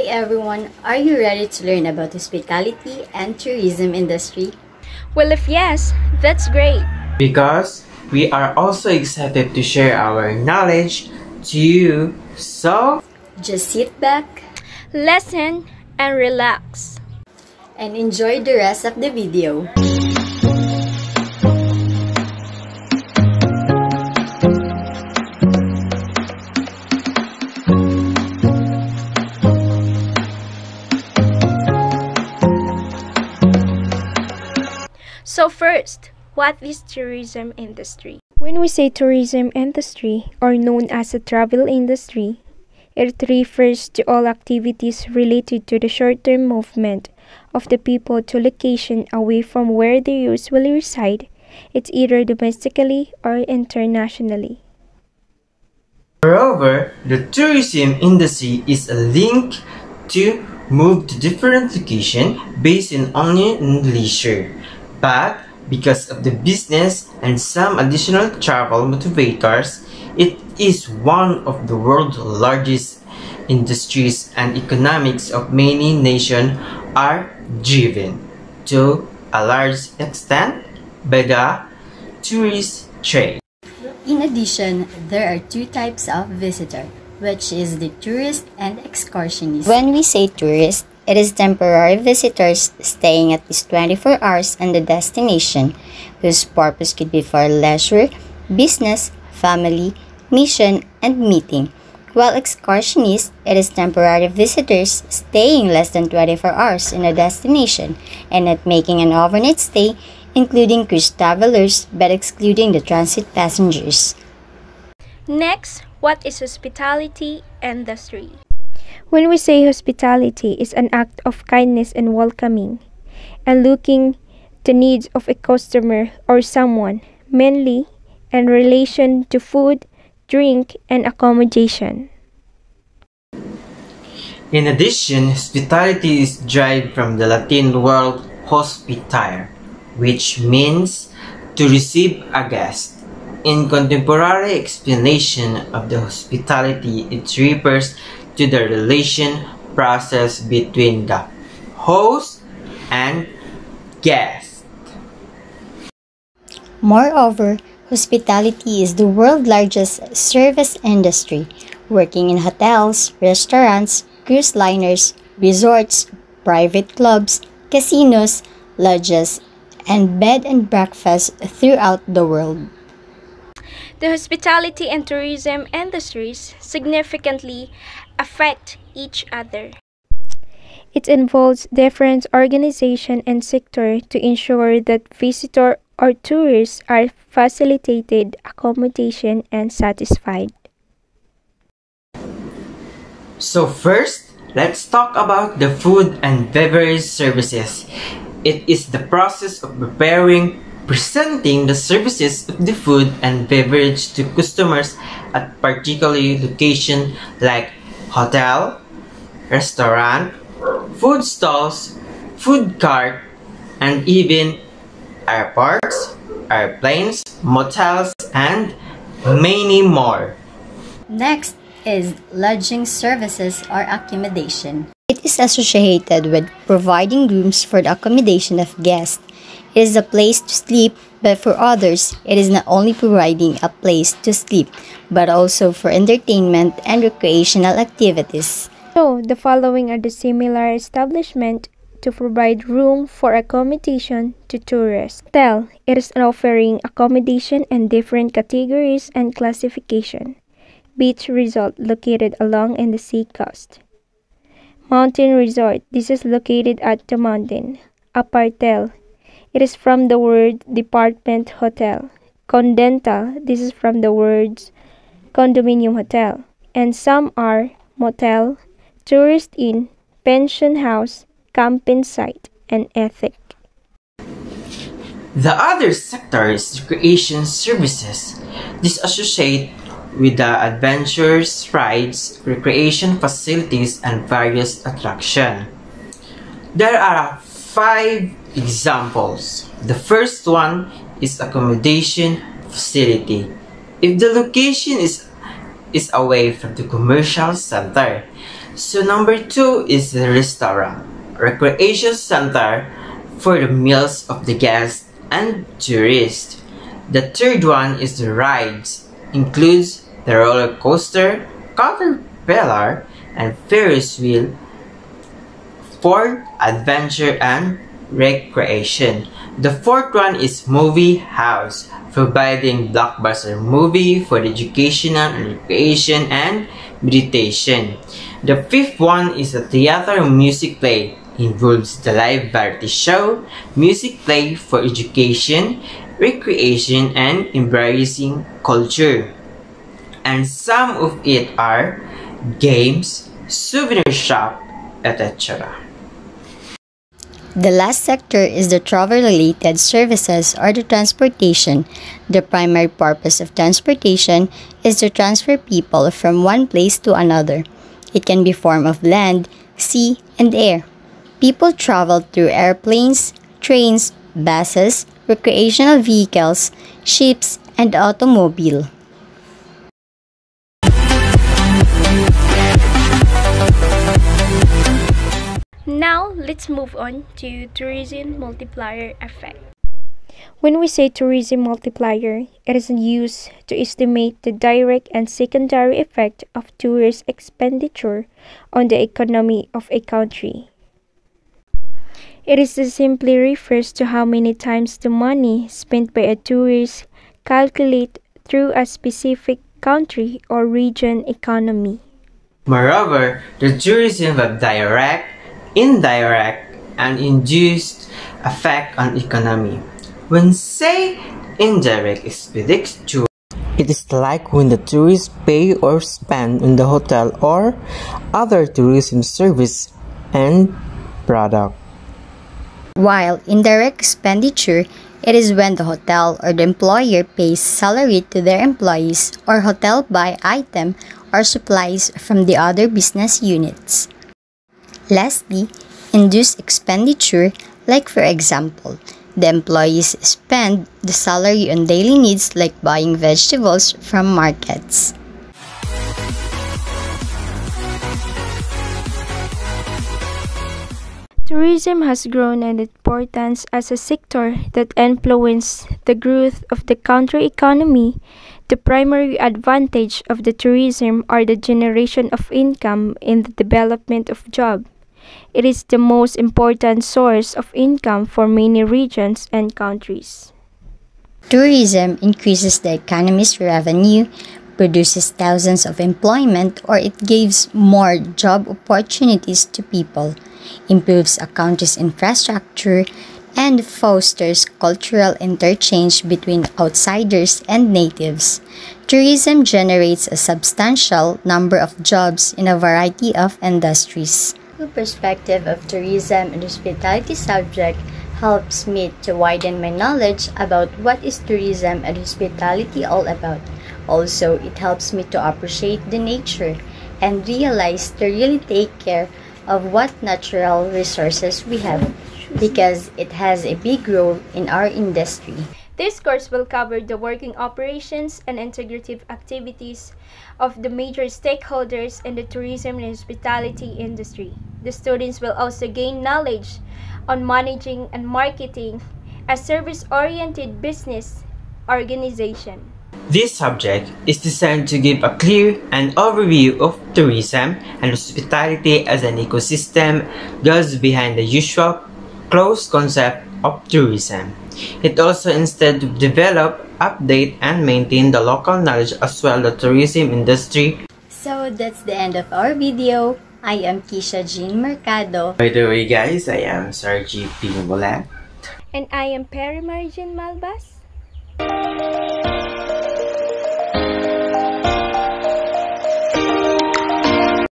Hi everyone, are you ready to learn about hospitality and tourism industry? Well, if yes, that's great. Because we are also excited to share our knowledge to you. So, Just sit back Listen and relax. and enjoy the rest of the video. So first, what is tourism industry? When we say tourism industry, or known as the travel industry, it refers to all activities related to the short-term movement of the people to location away from where they usually reside. It's either domestically or internationally. moreover, the tourism industry is a link to move to different location based only on leisure. But because of the business and some additional travel motivators, it is one of the world's largest industries, and economics of many nations are driven to a large extent by the tourist trade. In addition, there are two types of visitor, which is the tourist and excursionist. When we say tourist, it is temporary visitors staying at least 24 hours in the destination, whose purpose could be for leisure, business, family, mission, and meeting. While excursionists, it is temporary visitors staying less than 24 hours in a destination and not making an overnight stay, including cruise travelers but excluding the transit passengers. Next, what is hospitality industry? When we say hospitality is an act of kindness and welcoming, and looking the needs of a customer or someone, mainly in relation to food, drink, and accommodation. In addition, hospitality is derived from the Latin word hospitare, which means to receive a guest. In contemporary explanation of the hospitality, it refers to the relation process between the host and guest. Moreover, hospitality is the world's largest service industry, working in hotels, restaurants, cruise liners, resorts, private clubs, casinos, lodges, and bed and breakfasts throughout the world. The hospitality and tourism industries significantly affect each other. It involves different organization and sector to ensure that visitor or tourists are facilitated accommodation and satisfied. So first, let's talk about the food and beverage services. It is the process of preparing, presenting the services of the food and beverage to customers at particular location like hotel, restaurant, food stalls, food cart, and even airports, airplanes, motels, and many more. Next is lodging services or accommodation. It is associated with providing rooms for the accommodation of guests. It is a place to sleep, but for others, it is not only providing a place to sleep, but also for entertainment and recreational activities. So, the following are the similar establishment to provide room for accommodation to tourists. Hotel, it is offering accommodation in different categories and classification. Beach resort located along in the sea coast. Mountain resort, this is located at the mountain. Apartel, it is from the word department hotel. Condental, this is from the words condominium hotel. And some are motel, tourist inn, pension house, camping site, and ethic. The other sector is recreation services. This associate with the adventures, rides, recreation facilities, and various attractions. There are 5 examples. The first one is accommodation facility. If the location is away from the commercial center, So number 2 is the restaurant, recreation center for the meals of the guests and tourists. The third one is the rides, includes the roller coaster, caterpillar, and Ferris wheel for adventure and recreation. The fourth one is movie house, providing blockbuster movie for educational and recreation and meditation. The fifth one is a theater music play, involves the live variety show, music play for education, recreation, and embracing culture. And some of it are games, souvenir shop, etc. The last sector is the travel-related services or the transportation. The primary purpose of transportation is to transfer people from one place to another. It can be form of land, sea, and air. People travel through airplanes, trains, buses, recreational vehicles, ships, and automobile. Now, let's move on to tourism multiplier effect. When we say tourism multiplier, it is used to estimate the direct and secondary effect of tourist expenditure on the economy of a country. It is simply refers to how many times the money spent by a tourist calculate through a specific country or region economy. Moreover, the tourism have direct, indirect, and induced effect on economy. When say indirect expenditure, it is like when the tourists pay or spend in the hotel or other tourism service and product. While indirect expenditure, it is when the hotel or the employer pays salary to their employees or hotel buy item or supplies from the other business units. Lastly, induced expenditure, like for example, the employees spend the salary on daily needs like buying vegetables from markets. Tourism has grown in importance as a sector that influences the growth of the country economy. The primary advantage of the tourism are the generation of income and the development of jobs. It is the most important source of income for many regions and countries. Tourism increases the economy's revenue, produces thousands of employment, or it gives more job opportunities to people, improves a country's infrastructure, and fosters cultural interchange between outsiders and natives. Tourism generates a substantial number of jobs in a variety of industries. The perspective of tourism and hospitality subject helps me to widen my knowledge about what is tourism and hospitality all about. Also, it helps me to appreciate the nature and realize to really take care of what natural resources we have, because it has a big role in our industry. This course will cover the working operations and integrative activities of the major stakeholders in the tourism and hospitality industry. The students will also gain knowledge on managing and marketing a service-oriented business organization. This subject is designed to give a clear and overview of tourism and hospitality as an ecosystem goes behind the usual closed concept of tourism. It also instead to develop, update, and maintain the local knowledge as well the tourism industry. So that's the end of our video. I am Kisha Jean Mercado. By the way guys, I am Sarji Pingbolat. And I am Perry Margin Malbas.